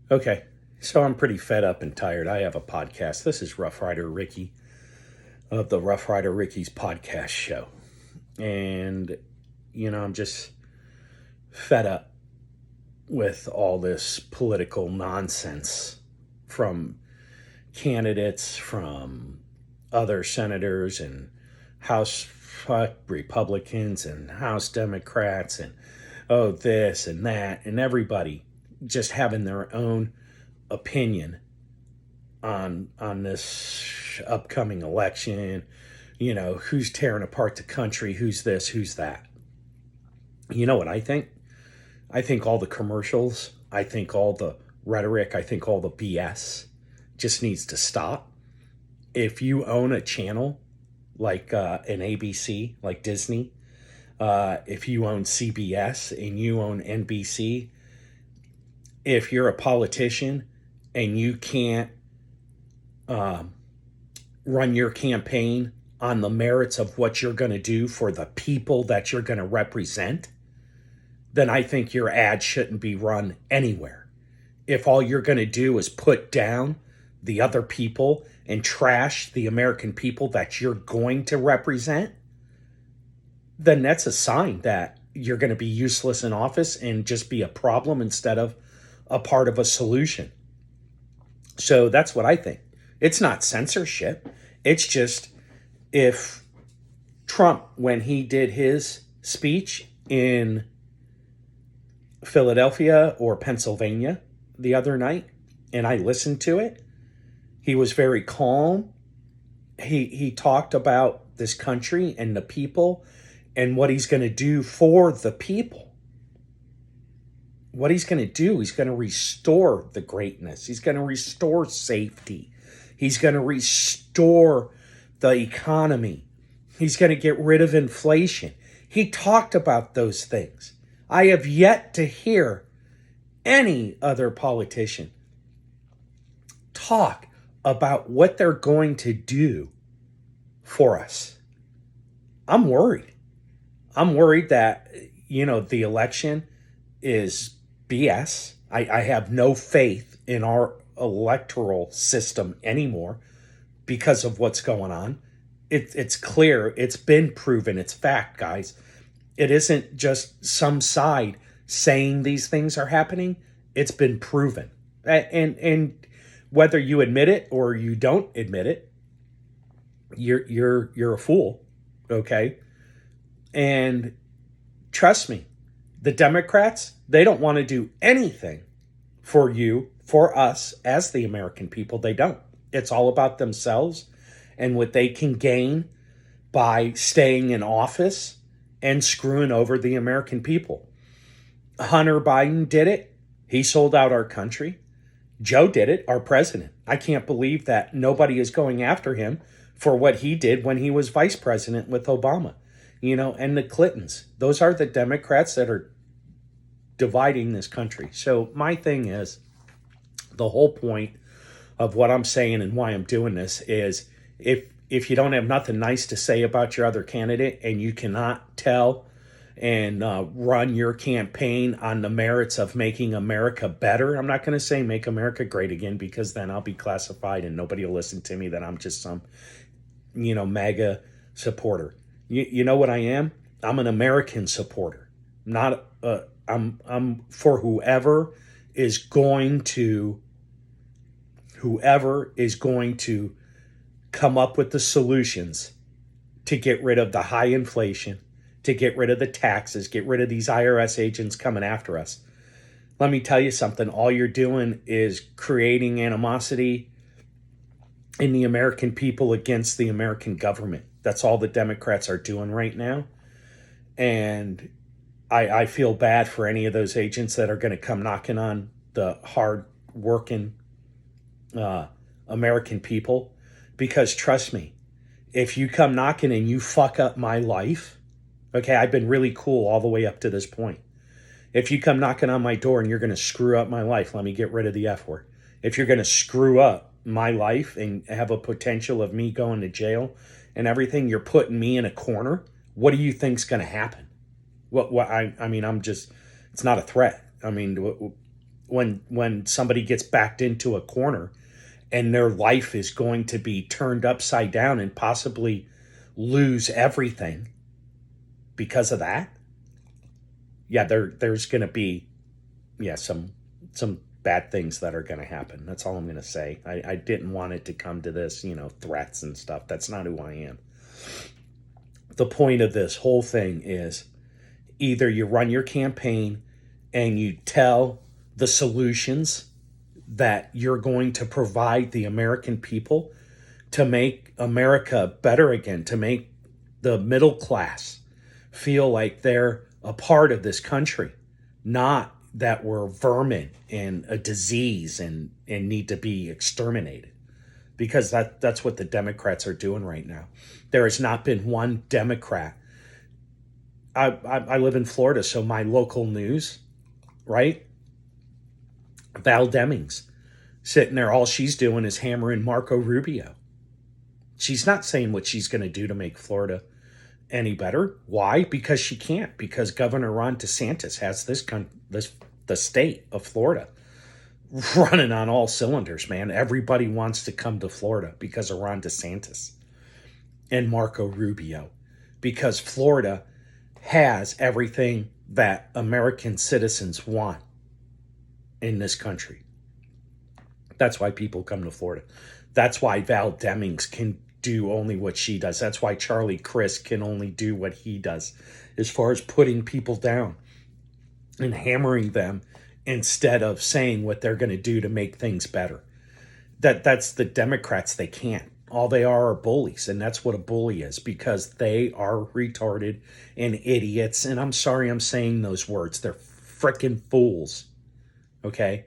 Okay, so I'm pretty fed up and tired. I have a podcast. This is Rough Rider Ricky of the Rough Rider Ricky's podcast show. And, I'm just fed up with all this political nonsense from candidates, from other senators and House Republicans and House Democrats, and oh, this and that, and everybody just having their own opinion on this upcoming election. Who's tearing apart the country, who's this, who's that. You know what I think? I think all the commercials, I think all the rhetoric, I think all the BS just needs to stop. If you own a channel like an ABC, like Disney, if you own CBS and you own NBC, if you're a politician and you can't run your campaign on the merits of what you're going to do for the people that you're going to represent, then I think your ad shouldn't be run anywhere. If all you're going to do is put down the other people and trash the American people that you're going to represent, then that's a sign that you're going to be useless in office and just be a problem instead of a part of a solution. So that's what I think. It's not censorship. It's just, if Trump, when he did his speech in Philadelphia or Pennsylvania the other night, and I listened to it, he was very calm. He talked about this country and the people and what he's going to do for the people. What he's going to do, he's going to restore the greatness. He's going to restore safety. He's going to restore the economy. He's going to get rid of inflation. He talked about those things. I have yet to hear any other politician talk about what they're going to do for us. I'm worried. I'm worried that, the election is BS. I have no faith in our electoral system anymore because of what's going on. It's clear. It's been proven. It's fact, guys. It isn't just some side saying these things are happening. It's been proven. And whether you admit it or you don't admit it, you're a fool, okay? And trust me, the Democrats, they don't want to do anything for you, for us as the American people. They don't. It's all about themselves and what they can gain by staying in office and screwing over the American people. Hunter Biden did it. He sold out our country. Joe did it, our president. I can't believe that nobody is going after him for what he did when he was vice president with Obama. And the Clintons. Those are the Democrats that are dividing this country. So my thing is, the whole point of what I'm saying and why I'm doing this is, if you don't have nothing nice to say about your other candidate and you cannot tell and run your campaign on the merits of making America better. I'm not going to say make America great again, because then I'll be classified and nobody will listen to me that I'm just some, MAGA supporter. You know what I am? I'm an American supporter. Not I'm for whoever is going to come up with the solutions to get rid of the high inflation, to get rid of the taxes, get rid of these IRS agents coming after us. Let me tell you something. All you're doing is creating animosity in the American people against the American government. That's all the Democrats are doing right now. And I feel bad for any of those agents that are going to come knocking on the hard-working American people. Because trust me, if you come knocking and you fuck up my life, okay, I've been really cool all the way up to this point. If you come knocking on my door and you're going to screw up my life, let me get rid of the F word. If you're going to screw up my life and have a potential of me going to jail and everything, you're putting me in a corner. What do you think's going to happen? What I mean, I'm just, it's not a threat. I mean, when somebody gets backed into a corner and their life is going to be turned upside down and possibly lose everything because of that. Yeah, there's going to be some bad things that are going to happen. That's all I'm going to say. I didn't want it to come to this, threats and stuff. That's not who I am. The point of this whole thing is either you run your campaign and you tell the solutions that you're going to provide the American people to make America better again, to make the middle class feel like they're a part of this country, not that we're vermin and a disease and need to be exterminated. Because that's what the Democrats are doing right now. There has not been one Democrat. I live in Florida, so my local news, right? Val Demings sitting there, all she's doing is hammering Marco Rubio. She's not saying what she's going to do to make Florida any better. Why? Because she can't. Because Governor Ron DeSantis has the state of Florida running on all cylinders, man. Everybody wants to come to Florida because of Ron DeSantis and Marco Rubio, because Florida has everything that American citizens want in this country. That's why people come to Florida. That's why Val Demings can do only what she does. That's why Charlie Crist can only do what he does as far as putting people down and hammering them instead of saying what they're going to do to make things better. That's the Democrats. They can't. All they are bullies, and that's what a bully is, because they are retarded and idiots. And I'm sorry I'm saying those words. They're frickin' fools. Okay?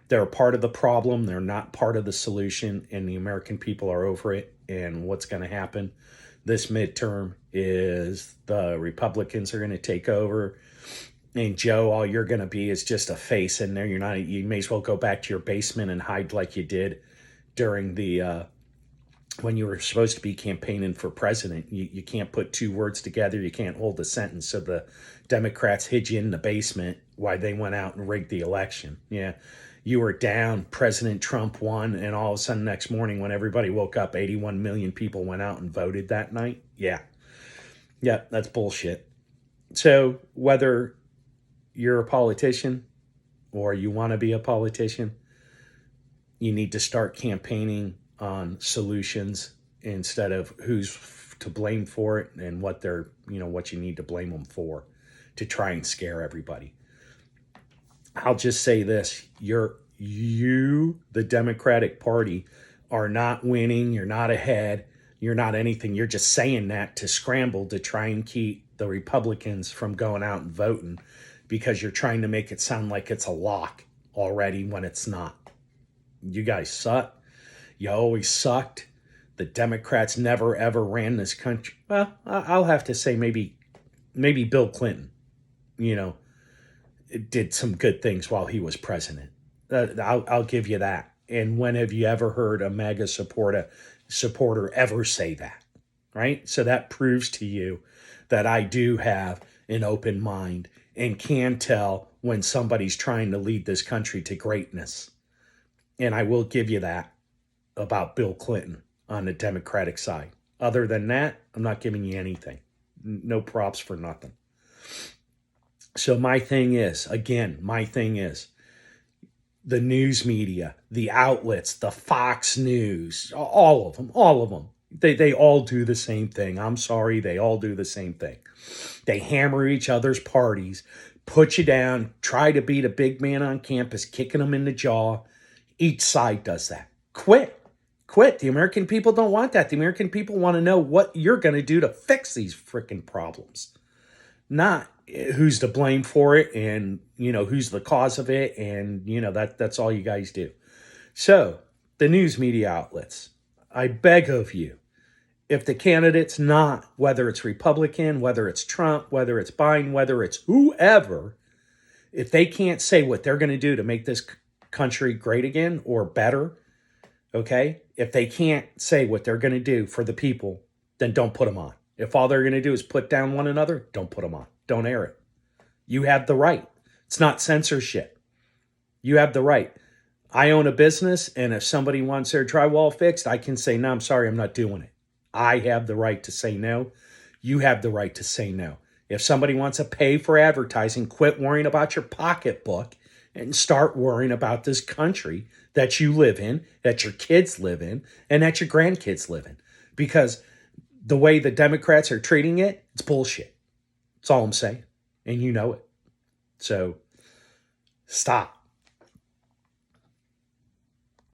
They're a part of the problem. They're not part of the solution, and the American people are over it. And what's going to happen this midterm is the Republicans are going to take over. And Joe, all you're going to be is just a face in there. You may as well go back to your basement and hide like you did during the when you were supposed to be campaigning for president. You can't put two words together. You can't hold a sentence. So the Democrats hid you in the basement while they went out and rigged the election. Yeah, you were down. President Trump won. And all of a sudden next morning when everybody woke up, 81 million people went out and voted that night. Yeah, that's bullshit. So whether you're a politician or you want to be a politician, you need to start campaigning on solutions instead of who's to blame for it and what they're, what you need to blame them for to try and scare everybody. I'll just say this, the Democratic Party, are not winning. You're not ahead. You're not anything. You're just saying that to scramble to try and keep the Republicans from going out and voting, because you're trying to make it sound like it's a lock already when it's not. You guys suck. You always sucked. The Democrats never, ever ran this country. Well, I'll have to say maybe Bill Clinton, did some good things while he was president. I'll give you that. And when have you ever heard a MAGA supporter ever say that, right? So that proves to you that I do have an open mind and can tell when somebody's trying to lead this country to greatness. And I will give you that about Bill Clinton on the Democratic side. Other than that, I'm not giving you anything. No props for nothing. So my thing is the news media, the outlets, the Fox News, all of them. They all do the same thing. I'm sorry, they all do the same thing. They hammer each other's parties, put you down, try to be the big man on campus, kicking them in the jaw. Each side does that. Quit. The American people don't want that. The American people want to know what you're going to do to fix these freaking problems. Not who's to blame for it and, who's the cause of it. And, that's all you guys do. So the news media outlets, I beg of you, if the candidate's not, whether it's Republican, whether it's Trump, whether it's Biden, whether it's whoever, if they can't say what they're going to do to make this country great again or better, okay? If they can't say what they're going to do for the people, then don't put them on. If all they're going to do is put down one another, don't put them on. Don't air it. You have the right. It's not censorship. You have the right. I own a business, and if somebody wants their drywall fixed, I can say, no, I'm sorry, I'm not doing it. I have the right to say no. You have the right to say no. If somebody wants to pay for advertising, quit worrying about your pocketbook and start worrying about this country that you live in, that your kids live in, and that your grandkids live in. Because the way the Democrats are treating it, it's bullshit. That's all I'm saying. And you know it. So stop.